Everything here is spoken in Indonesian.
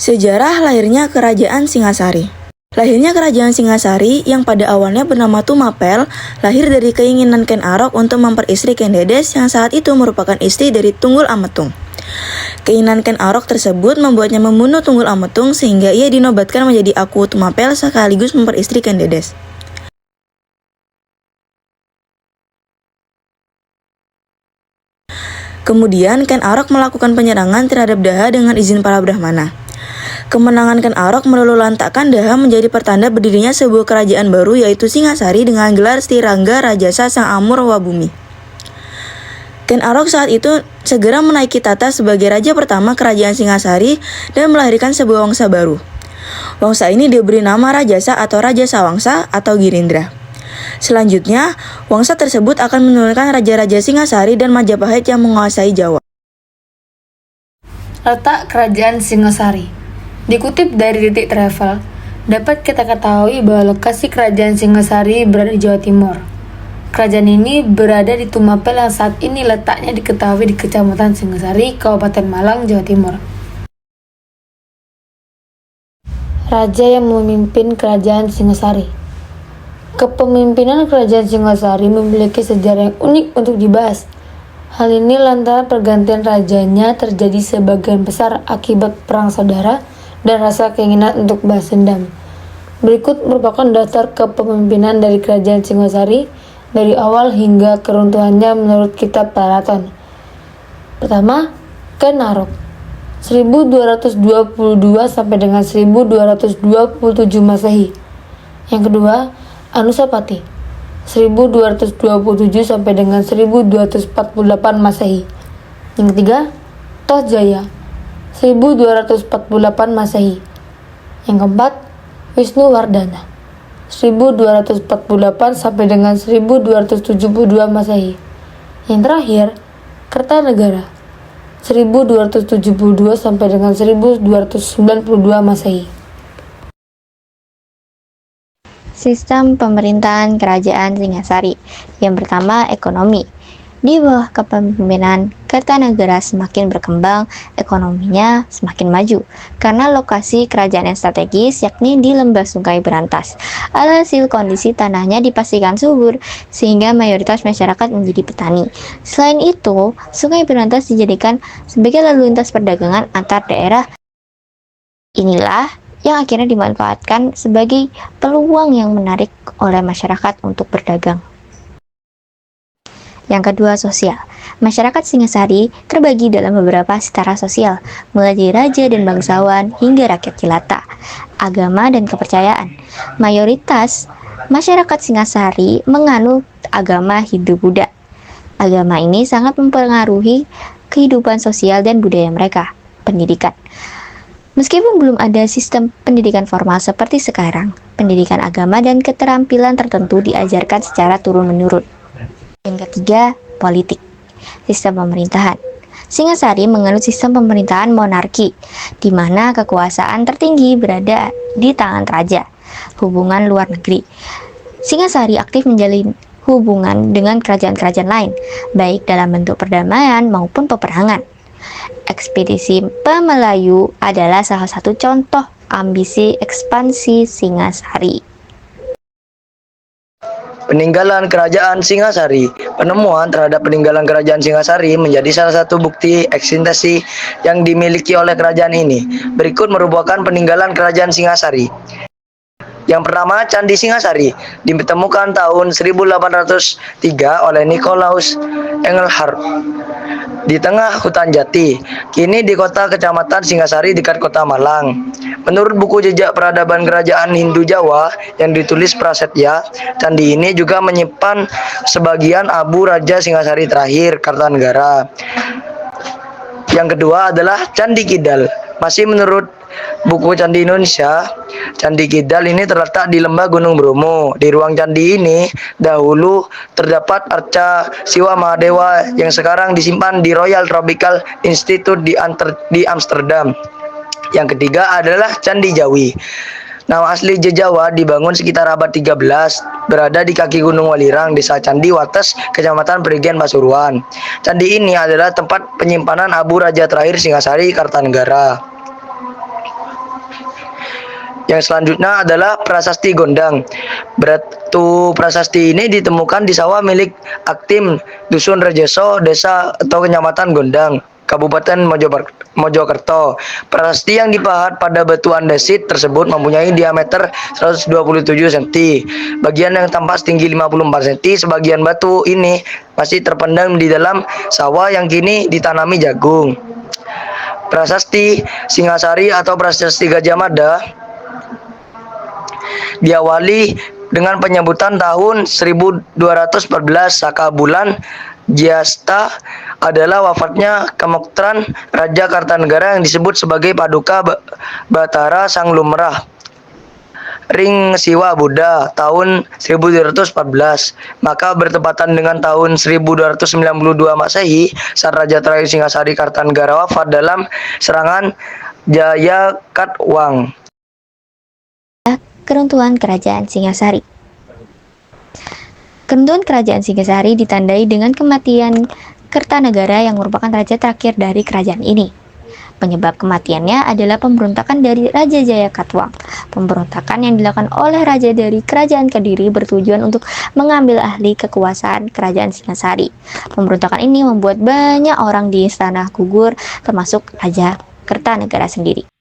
Sejarah lahirnya Kerajaan Singasari. Lahirnya Kerajaan Singasari yang pada awalnya bernama Tumapel lahir dari keinginan Ken Arok untuk memperistri Ken Dedes yang saat itu merupakan istri dari Tunggul Ametung. Keinginan Ken Arok tersebut membuatnya membunuh Tunggul Ametung sehingga ia dinobatkan menjadi Aku Tumapel sekaligus memperistri Ken Dedes. Kemudian Ken Arok melakukan penyerangan terhadap Daha dengan izin para Brahmana. Kemenangan Ken Arok meluluhlantakkan Daha menjadi pertanda berdirinya sebuah kerajaan baru yaitu Singasari dengan gelar Stirangga Rajasa Sang Amur Wabumi. Ken Arok saat itu segera menaiki tata sebagai raja pertama kerajaan Singasari dan melahirkan sebuah wangsa baru. Wangsa ini diberi nama Rajasa atau Raja Sawangsa atau Girindra. Selanjutnya, wangsa tersebut akan menurunkan raja-raja Singasari dan Majapahit yang menguasai Jawa. Letak Kerajaan Singasari. Dikutip dari Detik Travel, dapat kita ketahui bahwa lokasi Kerajaan Singasari berada di Jawa Timur. Kerajaan ini berada di Tumapel yang saat ini letaknya diketahui di Kecamatan Singasari, Kabupaten Malang, Jawa Timur. Raja yang memimpin Kerajaan Singasari. Kepemimpinan Kerajaan Singasari memiliki sejarah yang unik untuk dibahas. Hal ini lantaran pergantian rajanya terjadi sebagian besar akibat perang saudara dan rasa keinginan untuk balas dendam. Berikut merupakan daftar kepemimpinan dari Kerajaan Singasari dari awal hingga keruntuhannya menurut Kitab Paraton. Pertama, Ken Arok 1222 sampai dengan 1227 Masehi. Yang kedua, Anusapati 1227 sampai dengan 1248 Masehi. Yang ketiga, Tohjaya 1248 Masehi. Yang keempat, Wisnuwardana 1248 sampai dengan 1272 Masehi. Yang terakhir, Kertanegara 1272 sampai dengan 1292 Masehi. Sistem pemerintahan Kerajaan Singasari. Yang pertama, ekonomi. Di bawah kepemimpinan Kertanegara semakin berkembang, ekonominya semakin maju karena lokasi kerajaan yang strategis yakni di lembah Sungai Berantas. Alhasil kondisi tanahnya dipastikan subur sehingga mayoritas masyarakat menjadi petani. Selain itu, Sungai Berantas dijadikan sebagai lalu lintas perdagangan antar daerah. Inilah yang akhirnya dimanfaatkan sebagai peluang yang menarik oleh masyarakat untuk berdagang. Yang kedua, sosial. Masyarakat Singasari terbagi dalam beberapa setara sosial, mulai dari raja dan bangsawan hingga rakyat jelata, agama dan kepercayaan. Mayoritas masyarakat Singasari menganut agama Hindu-Buddha. Agama ini sangat mempengaruhi kehidupan sosial dan budaya mereka. Pendidikan. Meskipun belum ada sistem pendidikan formal seperti sekarang, pendidikan agama dan keterampilan tertentu diajarkan secara turun-menurun. Yang ketiga, politik. Sistem pemerintahan. Singasari menganut sistem pemerintahan monarki, di mana kekuasaan tertinggi berada di tangan raja. Hubungan luar negeri. Singasari aktif menjalin hubungan dengan kerajaan-kerajaan lain, baik dalam bentuk perdamaian maupun peperangan. Ekspedisi Pemelayu adalah salah satu contoh ambisi ekspansi Singasari. Peninggalan Kerajaan Singasari. Penemuan terhadap peninggalan Kerajaan Singasari menjadi salah satu bukti eksistensi yang dimiliki oleh kerajaan ini. Berikut merupakan peninggalan Kerajaan Singasari. Yang pertama, Candi Singasari ditemukan tahun 1803 oleh Nikolaus Engelhard di tengah hutan jati, kini di kota Kecamatan Singasari dekat kota Malang. Menurut buku jejak peradaban kerajaan Hindu Jawa yang ditulis Prasetya, candi ini juga menyimpan sebagian abu Raja Singasari terakhir, Kartanegara. Yang kedua adalah Candi Kidal. Masih menurut buku Candi Indonesia, Candi Kidal ini terletak di lembah Gunung Bromo. Di ruang candi ini dahulu terdapat arca Siwa Mahadewa yang sekarang disimpan di Royal Tropical Institute di Amsterdam. Yang ketiga adalah Candi Jawi. Nama asli Jejawa dibangun sekitar abad 13, berada di kaki Gunung Walirang, Desa Candi Wates, Kecamatan Perigen, Pasuruan. Candi ini adalah tempat penyimpanan abu raja terakhir Singasari, Kartanegara. Yang selanjutnya adalah prasasti Gondang. Batu prasasti ini ditemukan di sawah milik Aktim Dusun Rejeso, desa atau kecamatan Gondang, Kabupaten Mojokerto. Prasasti yang dipahat pada batu andesit tersebut mempunyai diameter 127 cm. Bagian yang tampak setinggi 54 cm. Sebagian batu ini masih terpendam di dalam sawah yang kini ditanami jagung. Prasasti Singasari atau Prasasti Gajah Mada diawali dengan penyebutan tahun 1214 Saka bulan Jyesta adalah wafatnya Kemoktran Raja Kartanegara yang disebut sebagai Paduka Batara Sang Lumrah Ring Siwa Buddha tahun 1214. Maka bertepatan dengan tahun 1292 Masehi saat Raja terakhir Singasari Kartanegara wafat dalam serangan Jayakatwang. Keruntuhan Kerajaan Singasari. Keruntuhan Kerajaan Singasari ditandai dengan kematian Kertanegara yang merupakan raja terakhir dari kerajaan ini. Penyebab kematiannya adalah pemberontakan dari Raja Jayakatwang. Pemberontakan yang dilakukan oleh raja dari Kerajaan Kediri bertujuan untuk mengambil alih kekuasaan Kerajaan Singasari. Pemberontakan ini membuat banyak orang di istana gugur, termasuk Raja Kertanegara sendiri.